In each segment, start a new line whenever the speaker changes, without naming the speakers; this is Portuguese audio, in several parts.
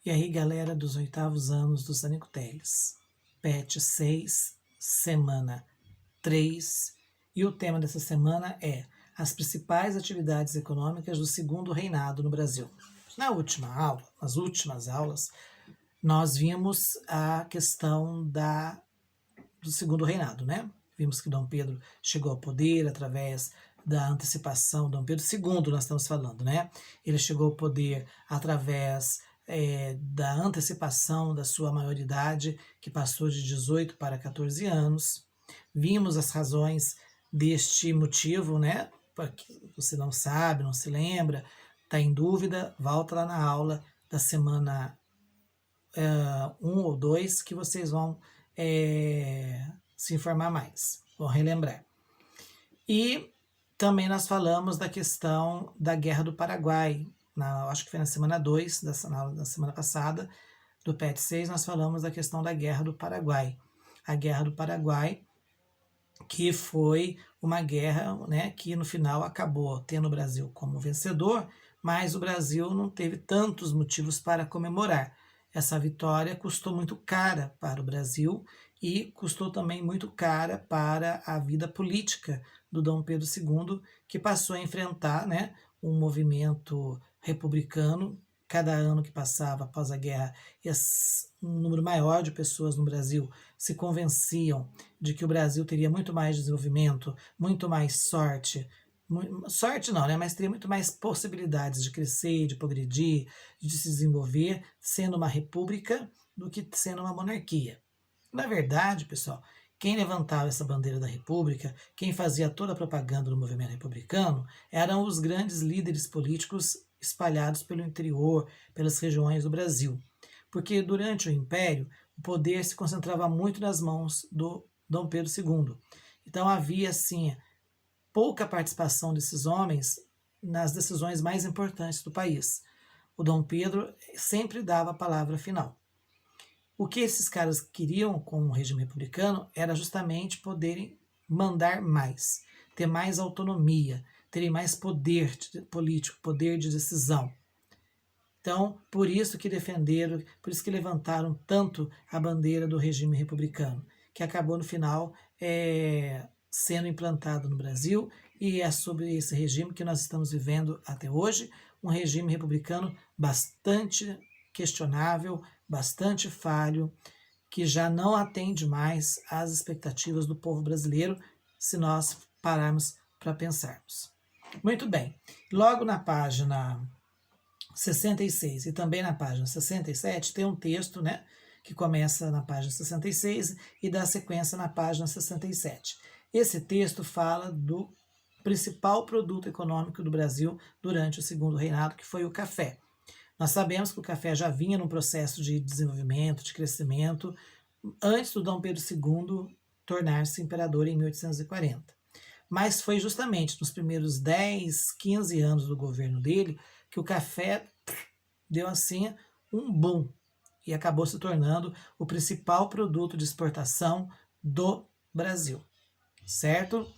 E aí, galera dos 8º anos dos Anicuteles, PET 6, semana 3, e o tema dessa semana é as principais atividades econômicas do segundo reinado no Brasil. Nas últimas aulas, nós vimos a questão do segundo reinado, né? Vimos que Dom Pedro chegou ao poder através da antecipação, Dom Pedro II nós estamos falando, né? Ele chegou ao poder através da antecipação da sua maioridade, que passou de 18 para 14 anos. Vimos as razões deste motivo, né? Porque você não sabe, não se lembra, está em dúvida, volta lá na aula da semana 1 ou 2 que vocês vão se informar mais, vão relembrar. E também nós falamos da questão da Guerra do Paraguai, acho que foi na semana 2, na semana passada, do PET 6, nós falamos da questão da Guerra do Paraguai. A Guerra do Paraguai, que foi uma guerra, né, que no final acabou tendo o Brasil como vencedor, mas o Brasil não teve tantos motivos para comemorar. Essa vitória custou muito cara para o Brasil e custou também muito cara para a vida política do Dom Pedro II, que passou a enfrentar, né, um movimento republicano. Cada ano que passava após a guerra, um número maior de pessoas no Brasil se convenciam de que o Brasil teria muito mais desenvolvimento, muito mais sorte, sorte não, né? Mas teria muito mais possibilidades de crescer, de progredir, de se desenvolver, sendo uma república do que sendo uma monarquia. Na verdade, pessoal, quem levantava essa bandeira da república, quem fazia toda a propaganda do movimento republicano, eram os grandes líderes políticos espalhados pelo interior, pelas regiões do Brasil. Porque durante o Império, o poder se concentrava muito nas mãos do Dom Pedro II. Então havia, assim, pouca participação desses homens nas decisões mais importantes do país. O Dom Pedro sempre dava a palavra final. O que esses caras queriam com o regime republicano era justamente poderem mandar mais, ter mais autonomia, terem mais poder político, poder de decisão. Então, por isso que defenderam, por isso que levantaram tanto a bandeira do regime republicano, que acabou no final sendo implantado no Brasil, e é sobre esse regime que nós estamos vivendo até hoje, um regime republicano bastante questionável, bastante falho, que já não atende mais às expectativas do povo brasileiro, se nós pararmos para pensarmos. Muito bem, logo na página 66 e também na página 67 tem um texto, né, que começa na página 66 e dá sequência na página 67. Esse texto fala do principal produto econômico do Brasil durante o segundo reinado, que foi o café. Nós sabemos que o café já vinha num processo de desenvolvimento, de crescimento, antes do Dom Pedro II tornar-se imperador em 1840. Mas foi justamente nos primeiros 10, 15 anos do governo dele que o café deu assim um boom e acabou se tornando o principal produto de exportação do Brasil, certo?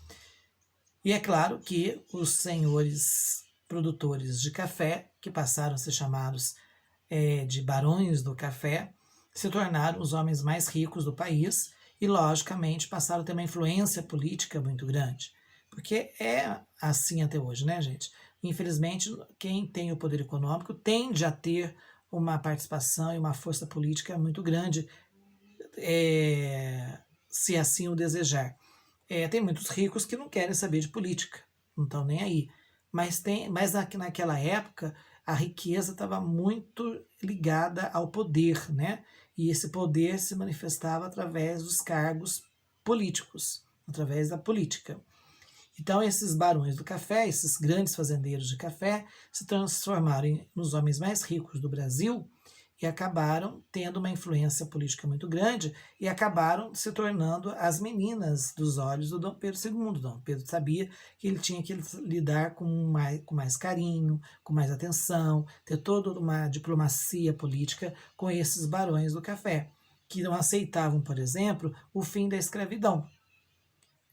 E é claro que os senhores produtores de café, que passaram a ser chamados de barões do café, se tornaram os homens mais ricos do país e, logicamente, passaram a ter uma influência política muito grande. Porque é assim até hoje, né, gente? Infelizmente, quem tem o poder econômico tende a ter uma participação e uma força política muito grande, se assim o desejar. Tem muitos ricos que não querem saber de política, não estão nem aí. Mas naquela época a riqueza estava muito ligada ao poder, né? E esse poder se manifestava através dos cargos políticos, através da política. Então esses barões do café, esses grandes fazendeiros de café, se transformaram nos homens mais ricos do Brasil e acabaram tendo uma influência política muito grande e acabaram se tornando as meninas dos olhos do Dom Pedro II. Dom Pedro sabia que ele tinha que lidar com mais carinho, com mais atenção, ter toda uma diplomacia política com esses barões do café, que não aceitavam, por exemplo, o fim da escravidão,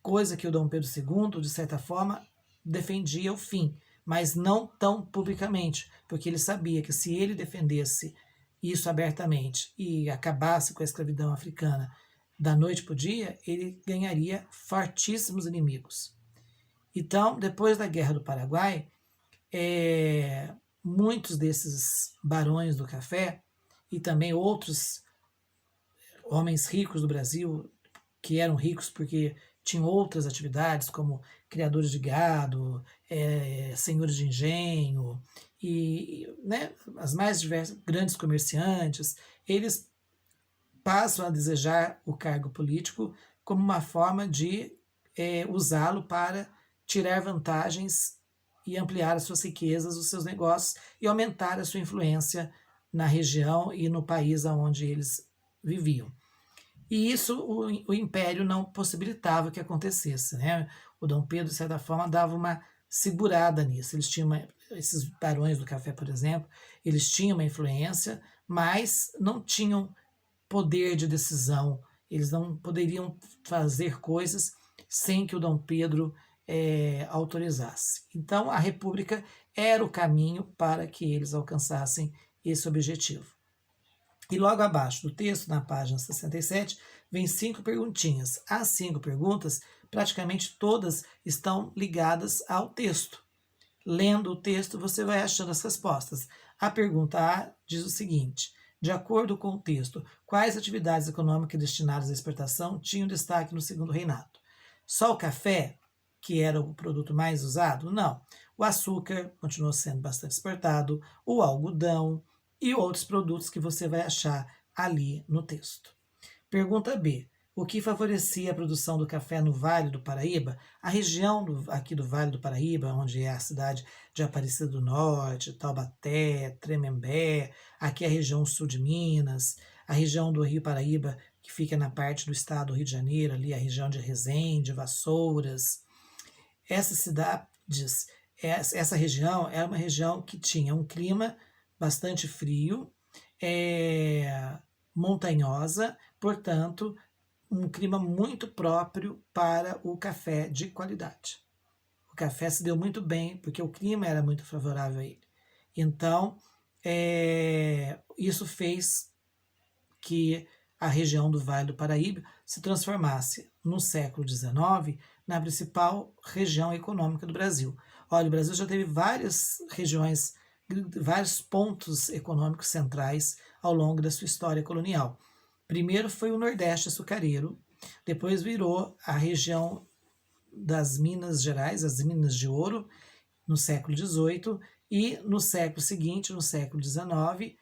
coisa que o Dom Pedro II, de certa forma, defendia o fim, mas não tão publicamente, porque ele sabia que se ele defendesse isso abertamente e acabasse com a escravidão africana da noite para o dia, ele ganharia fortíssimos inimigos. Então, depois da Guerra do Paraguai, muitos desses barões do café e também outros homens ricos do Brasil, que eram ricos porque tinham outras atividades, como criadores de gado, senhores de engenho, e né, as mais diversas, grandes comerciantes, eles passam a desejar o cargo político como uma forma de usá-lo para tirar vantagens e ampliar as suas riquezas, os seus negócios e aumentar a sua influência na região e no país onde eles viviam. E isso o Império não possibilitava que acontecesse. Né? O Dom Pedro, de certa forma, dava uma segurada nisso. Eles tinham esses barões do café, por exemplo, eles tinham uma influência, mas não tinham poder de decisão. Eles não poderiam fazer coisas sem que o Dom Pedro autorizasse. Então, a República era o caminho para que eles alcançassem esse objetivo. E logo abaixo do texto, na página 67, vem 5 perguntinhas. As 5 perguntas, praticamente todas estão ligadas ao texto. Lendo o texto, você vai achando as respostas. A pergunta A diz o seguinte: de acordo com o texto, quais atividades econômicas destinadas à exportação tinham destaque no segundo reinado? Só o café, que era o produto mais usado? Não. O açúcar continuou sendo bastante exportado, o algodão e outros produtos que você vai achar ali no texto. Pergunta B. O que favorecia a produção do café no Vale do Paraíba? A região aqui do Vale do Paraíba, onde é a cidade de Aparecida do Norte, Taubaté, Tremembé, aqui é a região sul de Minas, a região do Rio Paraíba, que fica na parte do estado do Rio de Janeiro, ali a região de Resende, Vassouras. Essas cidades, essa região era uma região que tinha um clima bastante frio, montanhosa, portanto, um clima muito próprio para o café de qualidade. O café se deu muito bem porque o clima era muito favorável a ele. Então, isso fez que a região do Vale do Paraíba se transformasse, no século XIX, na principal região econômica do Brasil. Olha, o Brasil já teve várias regiões, vários pontos econômicos centrais ao longo da sua história colonial. Primeiro foi o Nordeste açucareiro, depois virou a região das Minas Gerais, as Minas de Ouro, no século XVIII, e no século seguinte, no século XIX,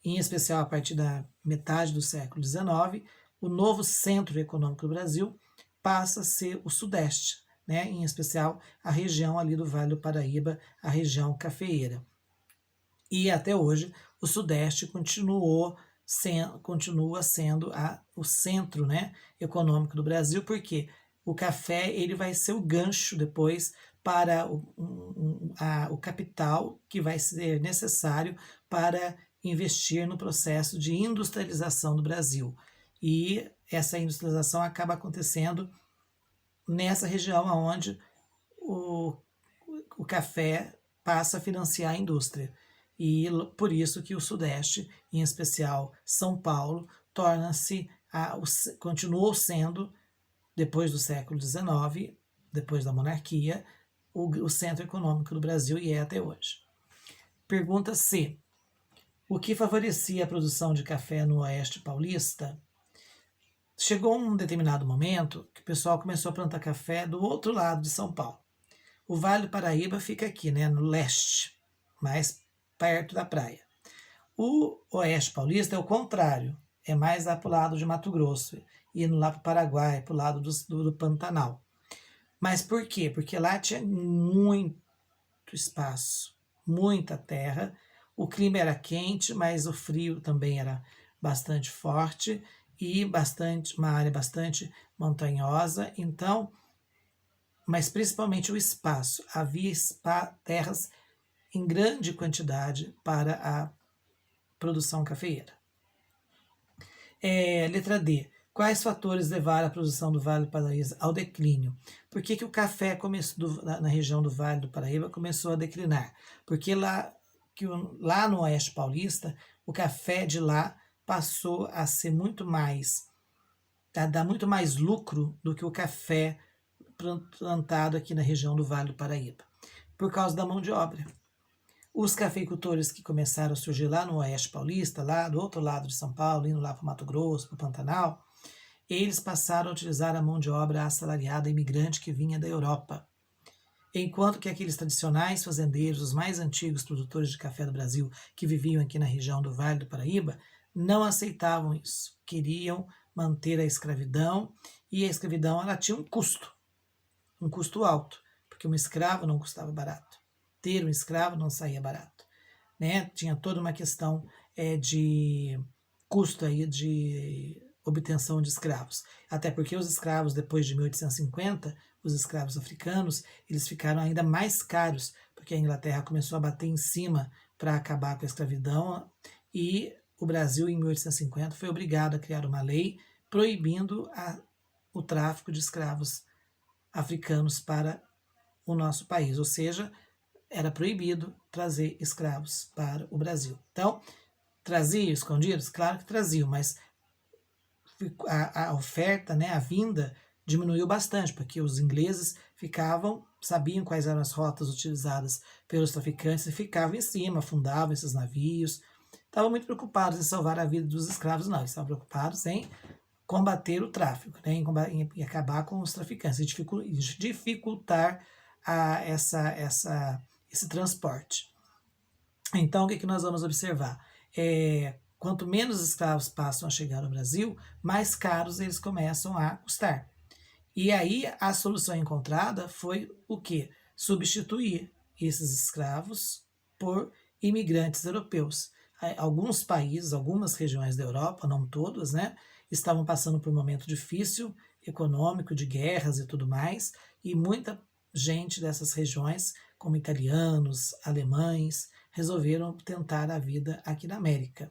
em especial a partir da metade do século XIX, o novo centro econômico do Brasil passa a ser o Sudeste, né? Em especial a região ali do Vale do Paraíba, a região cafeeira. E até hoje o Sudeste continua sendo o centro, né, econômico do Brasil, porque o café ele vai ser o gancho depois para o capital que vai ser necessário para investir no processo de industrialização do Brasil. E essa industrialização acaba acontecendo nessa região onde o café passa a financiar a indústria. E por isso que o Sudeste, em especial São Paulo, continuou sendo, depois do século XIX, depois da monarquia, o centro econômico do Brasil e é até hoje. Pergunta C. O que favorecia a produção de café no Oeste Paulista? Chegou um determinado momento que o pessoal começou a plantar café do outro lado de São Paulo. O Vale do Paraíba fica aqui, né, no leste, mais perto da praia. O Oeste Paulista é o contrário, é mais lá para o lado de Mato Grosso, indo lá para o Paraguai, para o lado do Pantanal. Mas por quê? Porque lá tinha muito espaço, muita terra, o clima era quente, mas o frio também era bastante forte e uma área bastante montanhosa, então, mas principalmente o espaço. Havia terras em grande quantidade para a produção cafeeira. Letra D. Quais fatores levaram a produção do Vale do Paraíba ao declínio? Por que o café na região do Vale do Paraíba começou a declinar? Porque lá lá no Oeste Paulista, o café de lá passou a ser a dar muito mais lucro do que o café plantado aqui na região do Vale do Paraíba, por causa da mão de obra. Os cafeicultores que começaram a surgir lá no Oeste Paulista, lá do outro lado de São Paulo, indo lá para o Mato Grosso, para o Pantanal, eles passaram a utilizar a mão de obra assalariada imigrante que vinha da Europa. Enquanto que aqueles tradicionais fazendeiros, os mais antigos produtores de café do Brasil, que viviam aqui na região do Vale do Paraíba, não aceitavam isso. Queriam manter a escravidão, e a escravidão ela tinha um custo alto, porque um escravo não custava barato. Ter um escravo não saía barato. Né? Tinha toda uma questão de custo aí de obtenção de escravos. Até porque os escravos, depois de 1850, os escravos africanos, eles ficaram ainda mais caros, porque a Inglaterra começou a bater em cima para acabar com a escravidão, e o Brasil, em 1850, foi obrigado a criar uma lei proibindo o tráfico de escravos africanos para o nosso país, ou seja, era proibido trazer escravos para o Brasil. Então, traziam escondidos? Claro que traziam, mas a oferta, né, a vinda, diminuiu bastante, porque os ingleses sabiam quais eram as rotas utilizadas pelos traficantes e ficavam em cima, afundavam esses navios. Estavam muito preocupados em salvar a vida dos escravos, não, eles estavam preocupados em combater o tráfico, né, em acabar com os traficantes, e dificultar esse transporte. Então, o que nós vamos observar? Quanto menos escravos passam a chegar no Brasil, mais caros eles começam a custar. E aí a solução encontrada foi o quê? Substituir esses escravos por imigrantes europeus. Alguns países, algumas regiões da Europa, não todas, né, estavam passando por um momento difícil, econômico, de guerras e tudo mais, e muita gente dessas regiões, como italianos, alemães, resolveram tentar a vida aqui na América.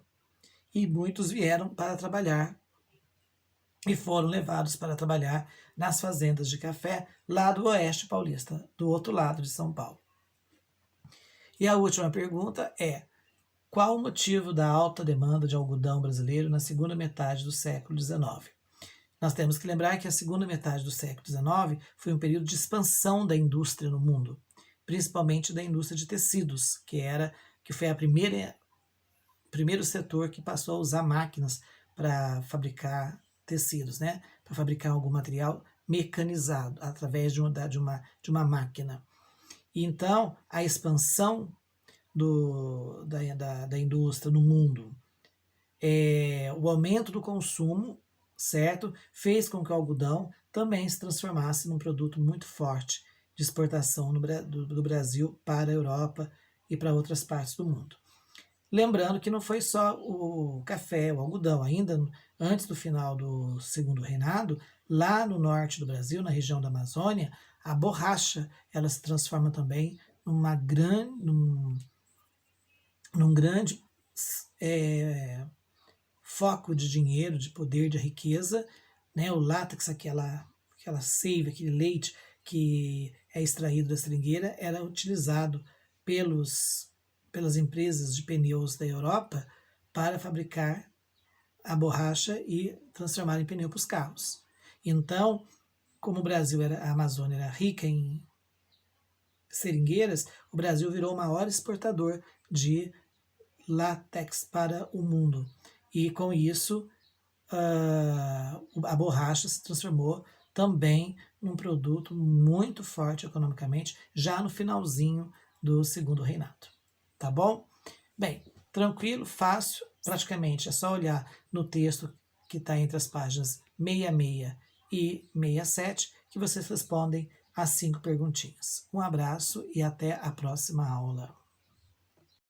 E muitos vieram para trabalhar e foram levados para trabalhar nas fazendas de café lá do Oeste Paulista, do outro lado de São Paulo. E a última pergunta é: qual o motivo da alta demanda de algodão brasileiro na segunda metade do século XIX? Nós temos que lembrar que a segunda metade do século XIX foi um período de expansão da indústria no mundo, principalmente da indústria de tecidos, que foi o primeiro setor que passou a usar máquinas para fabricar tecidos, né? Para fabricar algum material mecanizado através de uma máquina. E então, a expansão da indústria no mundo, o aumento do consumo, certo? Fez com que o algodão também se transformasse num produto muito forte de exportação do Brasil para a Europa e para outras partes do mundo. Lembrando que não foi só o café, o algodão, ainda antes do final do Segundo Reinado, lá no norte do Brasil, na região da Amazônia, a borracha ela se transforma também num grande foco de dinheiro, de poder, de riqueza, né? O látex, aquela seiva, aquele leite que é extraído da seringueira, era utilizado pelas empresas de pneus da Europa para fabricar a borracha e transformar em pneu para os carros. Então, como a Amazônia era rica em seringueiras, o Brasil virou o maior exportador de látex para o mundo. E com isso, a borracha se transformou também num produto muito forte economicamente, já no finalzinho do Segundo Reinado. Tá bom? Bem, tranquilo, fácil, praticamente é só olhar no texto que está entre as páginas 66 e 67 que vocês respondem as 5 perguntinhas. Um abraço e até a próxima aula.